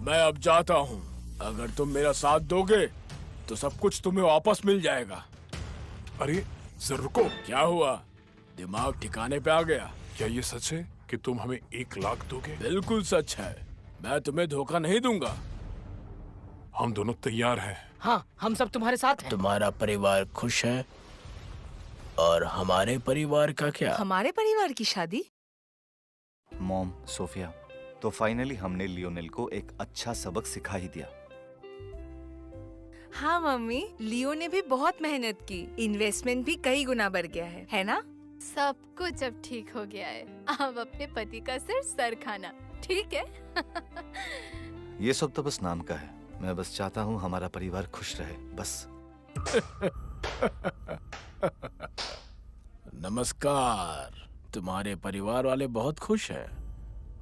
मैं अब जाता हूँ। अगर तुम मेरा साथ दोगे तो सब कुछ तुम्हें वापस मिल जाएगा। अरे जरा रुको। क्या हुआ, दिमाग ठिकाने पे आ गया? क्या ये सच है कि तुम हमें 1 लाख दोगे? बिल्कुल सच है, मैं तुम्हें धोखा नहीं दूंगा। हम दोनों तैयार हैं। हाँ, हम सब तुम्हारे साथ हैं। तुम्हारा परिवार खुश है और हमारे परिवार का क्या? हमारे परिवार की शादी? मॉम, सोफिया, तो फाइनली हमने लियोनेल को एक अच्छा सबक सिखा ही दिया। हाँ मम्मी, लियो ने भी बहुत मेहनत की, इन्वेस्टमेंट भी कई गुना बढ़ गया है ना? सब कुछ अब ठीक हो गया है। अब अपने पति का सिर सर खाना, ठीक है? ये सब तो बस नाम का है। मैं बस चाहता हूँ हमारा परिवार खुश रहे, बस। नमस्कार। तुम्हारे परिवार वाले बहुत खुश हैं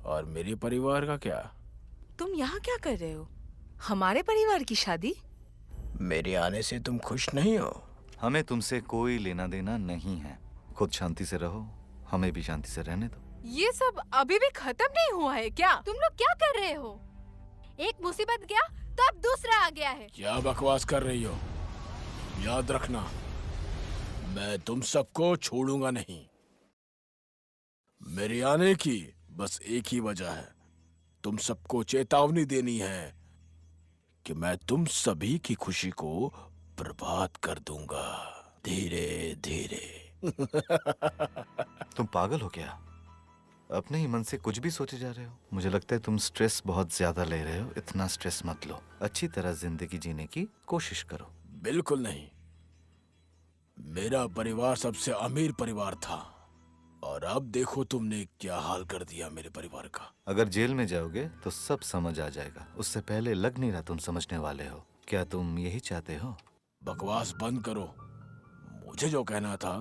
और मेरे परिवार का क्या? तुम यहाँ क्या कर रहे हो? हमारे परिवार की शादी? मेरे आने से तुम खुश नहीं हो? हमें तुमसे कोई लेना देना नहीं है। खुद शांति से रहो, हमें भी शांति से रहने दो। ये सब अभी भी खत्म नहीं हुआ है क्या? तुम लोग क्या कर रहे हो? एक मुसीबत गया तो अब दूसरा आ गया है। क्या बकवास कर रही हो? याद रखना, मैं तुम सबको छोड़ूंगा नहीं। मेरे आने की बस एक ही वजह है, तुम सबको चेतावनी देनी है कि मैं तुम सभी की खुशी को बर्बाद कर दूंगा, धीरे धीरे। तुम पागल हो क्या? अपने ही मन से कुछ भी सोचे जा रहे हो। मुझे लगता है तुम स्ट्रेस बहुत ज्यादा ले रहे हो। इतना स्ट्रेस मत लो, अच्छी तरह जिंदगी जीने की कोशिश करो। बिल्कुल नहीं। मेरा परिवार सबसे अमीर परिवार था और अब देखो तुमने क्या हाल कर दिया मेरे परिवार का। अगर जेल में जाओगे तो सब समझ आ जाएगा। उससे पहले लग नहीं रहा तुम समझने वाले हो। क्या तुम यही चाहते हो? बकवास बंद करो। मुझे जो कहना था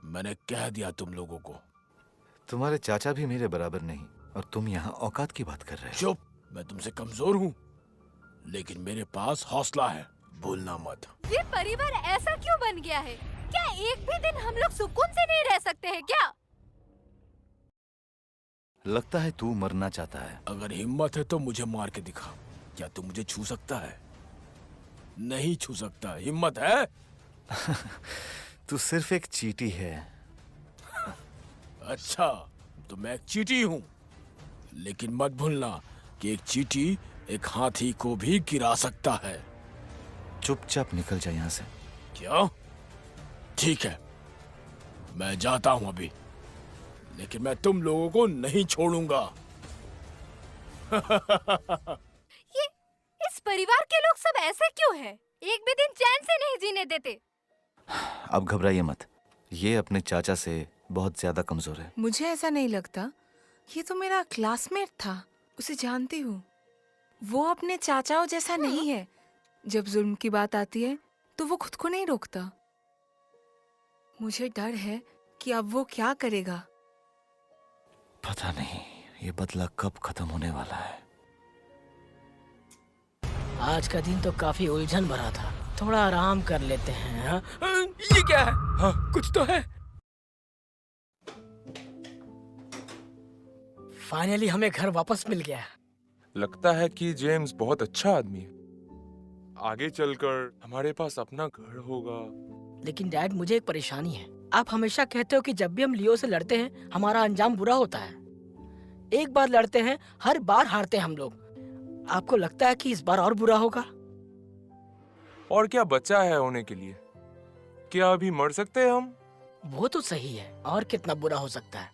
मैंने कह दिया तुम लोगों को। तुम्हारे चाचा भी मेरे बराबर नहीं और तुम यहाँ औकात की बात कर रहे हो। चुप। मैं तुमसे कमजोर हूँ लेकिन मेरे पास हौसला है, भूलना मत। ये परिवार ऐसा क्यों बन गया है? क्या एक भी दिन हम लोग सुकून से नहीं रह सकते हैं क्या? लगता है तू मरना चाहता है। अगर हिम्मत है तो मुझे मार के दिखा। क्या तू मुझे छू सकता है? नहीं छू सकता। हिम्मत है? तू सिर्फ एक चींटी है। अच्छा, तो मैं एक चींटी हूँ, लेकिन मत भूलना कि एक चींटी एक हाथी को भी गिरा सकता है। चुपचाप निकल जा यहाँ से। क्या? ठीक है, मैं जाता हूँ अभी, लेकिन मैं तुम लोगों को नहीं छोड़ूंगा। ये इस परिवार के लोग सब ऐसे क्यों हैं? एक भी दिन चैन से नहीं जीने देते। अब घबराइए मत, ये अपने चाचा से बहुत ज्यादा कमजोर है। मुझे ऐसा नहीं लगता। ये तो मेरा क्लासमेट था, उसे जानती हूँ। वो अपने चाचाओं जैसा नहीं है। जब जुल्म की बात आती है तो वो खुद को नहीं रोकता। मुझे डर है कि अब वो क्या करेगा। पता नहीं ये बदला कब खत्म होने वाला है। आज का दिन तो काफी उलझन भरा था, थोड़ा आराम कर लेते हैं। हाँ? ये क्या है? हाँ, कुछ तो है। फाइनली हमें घर वापस मिल गया। लगता है कि जेम्स बहुत अच्छा आदमी है। आगे चलकर हमारे पास अपना घर होगा। लेकिन डैड, मुझे एक परेशानी है। आप हमेशा कहते हो कि जब भी हम लियो से लड़ते हैं हमारा अंजाम बुरा होता है। एक बार लड़ते हैं, हर बार हारते हैं हम लोग। आपको लगता है कि इस बार और बुरा होगा? और क्या बचा है होने के लिए? क्या अभी मर सकते हैं हम? वो तो सही है, और कितना बुरा हो सकता है।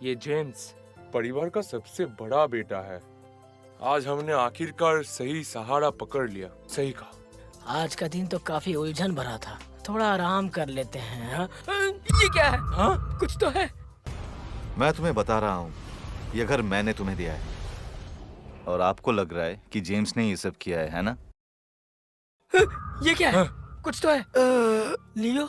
ये जेम्स परिवार का सबसे बड़ा बेटा है। आज हमने आखिरकार सही सहारा पकड़ लिया। सही कहा। आज का दिन तो काफी उलझन भरा था, थोड़ा आराम कर लेते हैं। हाँ? ये क्या है? हाँ? कुछ तो है। मैं तुम्हें बता रहा हूँ, ये घर मैंने तुम्हें दिया है और आपको लग रहा है कि जेम्स ने ये सब किया है ना? ये क्या है? कुछ तो है। लियो?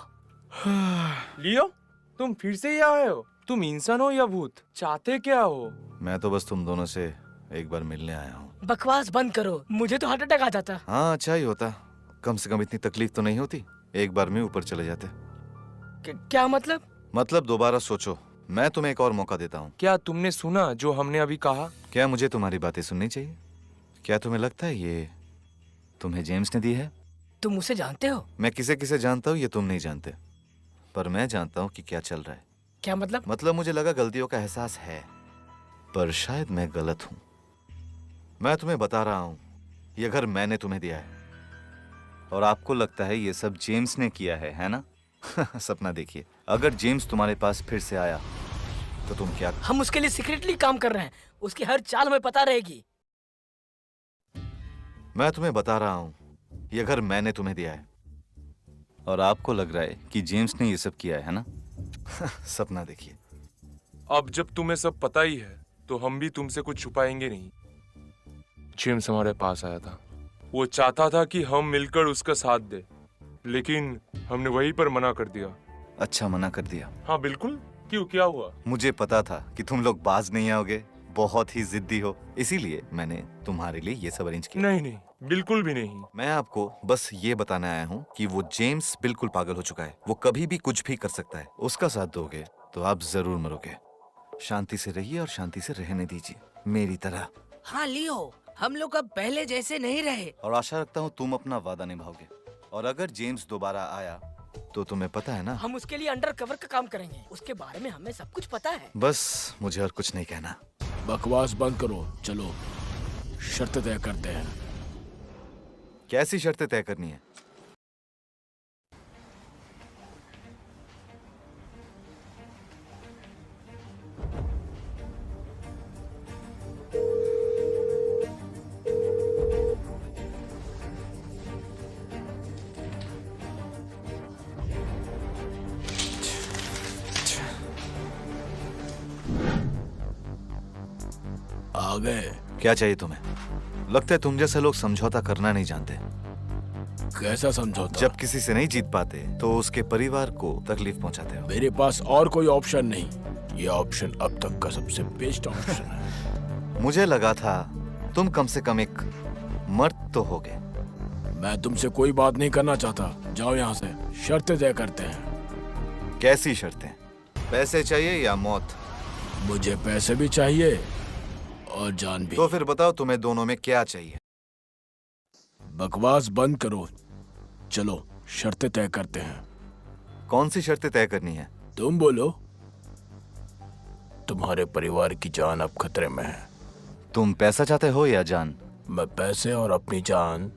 लियो, तुम फिर से ही आए हो? तुम इंसान हो या भूत? चाहते क्या हो? मैं तो बस तुम दोनों से एक बार मिलने आया हूँ। बकवास बंद करो, मुझे तो हार्ट अटैक आ जाता। हाँ, अच्छा ही होता। कम से कम इतनी तकलीफ तो नहीं होती। एक बार में ऊपर चले जाते। क्या मतलब? मतलब दोबारा सोचो। मैं तुम्हें एक और मौका देता हूँ। क्या तुमने सुना जो हमने अभी कहा? क्या मुझे तुम्हारी बातें सुननी चाहिए? क्या तुम्हें लगता है ये तुम्हें जेम्स ने दी है? तुम उसे जानते हो? मैं किसे किसे जानता हूँ ये तुम नहीं जानते, पर मैं जानता हूँ कि क्या चल रहा है। क्या मतलब? मतलब मुझे लगा गलतियों का एहसास है, पर शायद मैं गलत हूँ। मैं तुम्हें बता रहा हूँ, ये घर मैंने तुम्हें दिया है और आपको लगता है ये सब जेम्स ने किया है ना? सपना देखिए, अगर जेम्स तुम्हारे पास फिर से आया तो तुम क्या? हम उसके लिए सीक्रेटली काम कर रहे हैं, उसकी हर चाल हमें पता रहेगी। मैं तुम्हें बता रहा हूँ, ये घर मैंने तुम्हें दिया है और आपको लग रहा है कि जेम्स ने ये सब किया है ना? सपना देखिए। अब जब तुम्हें सब पता ही है तो हम भी तुमसे कुछ छुपाएंगे नहीं। जेम्स हमारे पास आया था, वो चाहता था कि हम मिलकर उसका साथ दे, लेकिन हमने वहीं पर मना कर दिया। अच्छा, मना कर दिया? हाँ बिल्कुल। क्यों, क्या हुआ? मुझे पता था कि तुम लोग बाज नहीं आओगे, बहुत ही जिद्दी हो, इसीलिए मैंने तुम्हारे लिए ये सब अरेंज किया। नहीं नहीं, बिल्कुल भी नहीं। मैं आपको बस ये बताने आया हूँ कि वो जेम्स बिल्कुल पागल हो चुका है, वो कभी भी कुछ भी कर सकता है। उसका साथ दोगे तो आप जरूर मरोगे। शांति से रहिए और शांति से रहने दीजिए, मेरी तरह। हाँ लियो, हम लोग अब पहले जैसे नहीं रहे। और आशा रखता हूँ तुम अपना वादा निभाओगे, और अगर जेम्स दोबारा आया तो तुम्हें पता है ना, हम उसके लिए अंडर कवर का काम करेंगे। उसके बारे में हमें सब कुछ पता है। बस मुझे और कुछ नहीं कहना। बकवास बंद करो, चलो शर्त तय करते हैं। कैसी शर्तें तय करनी है? आ गए? क्या चाहिए तुम्हें? लगता है तुम जैसे लोग समझौता करना नहीं जानते। कैसा समझौता? जब किसी से नहीं जीत पाते तो उसके परिवार को तकलीफ पहुंचाते हो। मेरे पास और कोई ऑप्शन नहीं, ये ऑप्शन अब तक का सबसे बेस्ट ऑप्शन है। मुझे लगा था तुम कम से कम एक मर्द तो होगे। मैं तुमसे कोई बात नहीं करना चाहता, जाओ यहाँ से। शर्तें तय करते हैं। कैसी शर्तें? पैसे चाहिए या मौत? मुझे पैसे भी चाहिए और जान भी। तो फिर बताओ तुम्हें दोनों में क्या चाहिए? बकवास बंद करो, चलो शर्तें तय करते हैं। कौन सी शर्तें तय करनी है? तुम बोलो। तुम्हारे परिवार की जान अब खतरे में है। तुम पैसा चाहते हो या जान? मैं पैसे और अपनी जान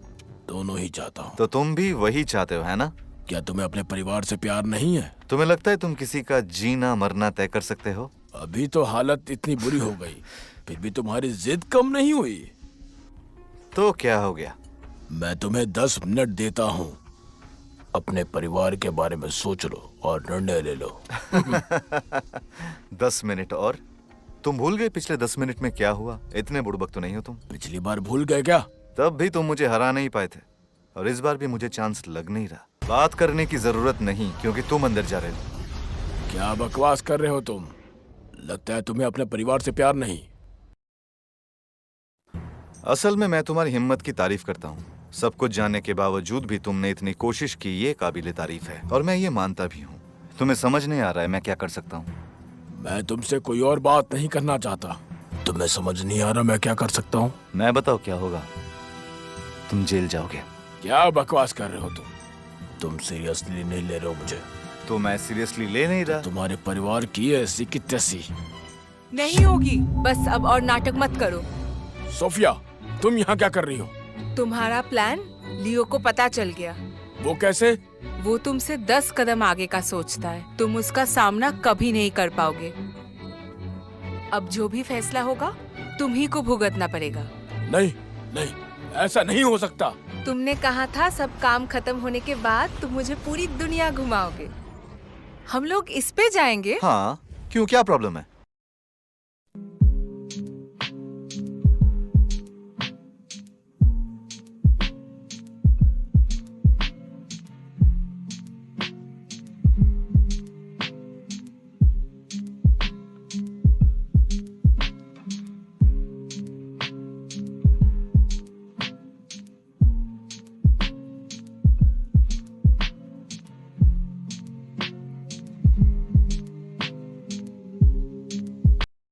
दोनों ही चाहता हूँ। तो तुम भी वही चाहते हो, है ना? क्या तुम्हें अपने परिवार से प्यार नहीं है? तुम्हें लगता है तुम किसी का जीना मरना तय कर सकते हो? अभी तो हालत इतनी बुरी हो गई, फिर भी तुम्हारी जिद कम नहीं हुई। तो क्या हो गया? मैं तुम्हें 10 मिनट देता हूँ, अपने परिवार के बारे में सोच लो और निर्णय ले लो। 10 मिनट? और तुम भूल गए पिछले 10 मिनट में क्या हुआ? इतने बुड़बक तो नहीं हो तुम। पिछली बार भूल गए क्या? तब भी तुम मुझे हरा नहीं पाए थे, और इस बार भी मुझे चांस लग नहीं रहा। बात करने की जरूरत नहीं, क्योंकि तुम अंदर जा रहे हो। क्या बकवास कर रहे हो तुम? लगता है तुम्हें अपने परिवार से प्यार नहीं। असल में मैं तुम्हारी हिम्मत की तारीफ करता हूँ। सब कुछ जानने के बावजूद भी तुमने इतनी कोशिश की, ये काबिले तारीफ है, और मैं ये मानता भी हूँ। तुम्हें समझ नहीं आ रहा है मैं क्या कर सकता हूँ? मैं तुमसे कोई और बात नहीं करना चाहता। तुम्हें समझ नहीं आ रहा मैं क्या कर सकता हूँ? मैं बताओ क्या होगा? तुम जेल जाओगे। क्या बकवास कर रहे हो तुम सीरियसली नहीं ले रहे हो मुझे? तो मैं सीरियसली ले नहीं रहा। तुम्हारे परिवार की ऐसी की तैसी। नहीं होगी, बस अब और नाटक मत करो। सोफिया, तुम यहाँ क्या कर रही हो? तुम्हारा प्लान लियो को पता चल गया। वो कैसे? वो तुमसे 10 कदम आगे का सोचता है। तुम उसका सामना कभी नहीं कर पाओगे। अब जो भी फैसला होगा तुम ही को भुगतना पड़ेगा। नहीं नहीं, ऐसा नहीं हो सकता। तुमने कहा था सब काम खत्म होने के बाद तुम मुझे पूरी दुनिया घुमाओगे। हम लोग इस पे जाएंगे। हाँ, क्यों, क्या प्रॉब्लम है?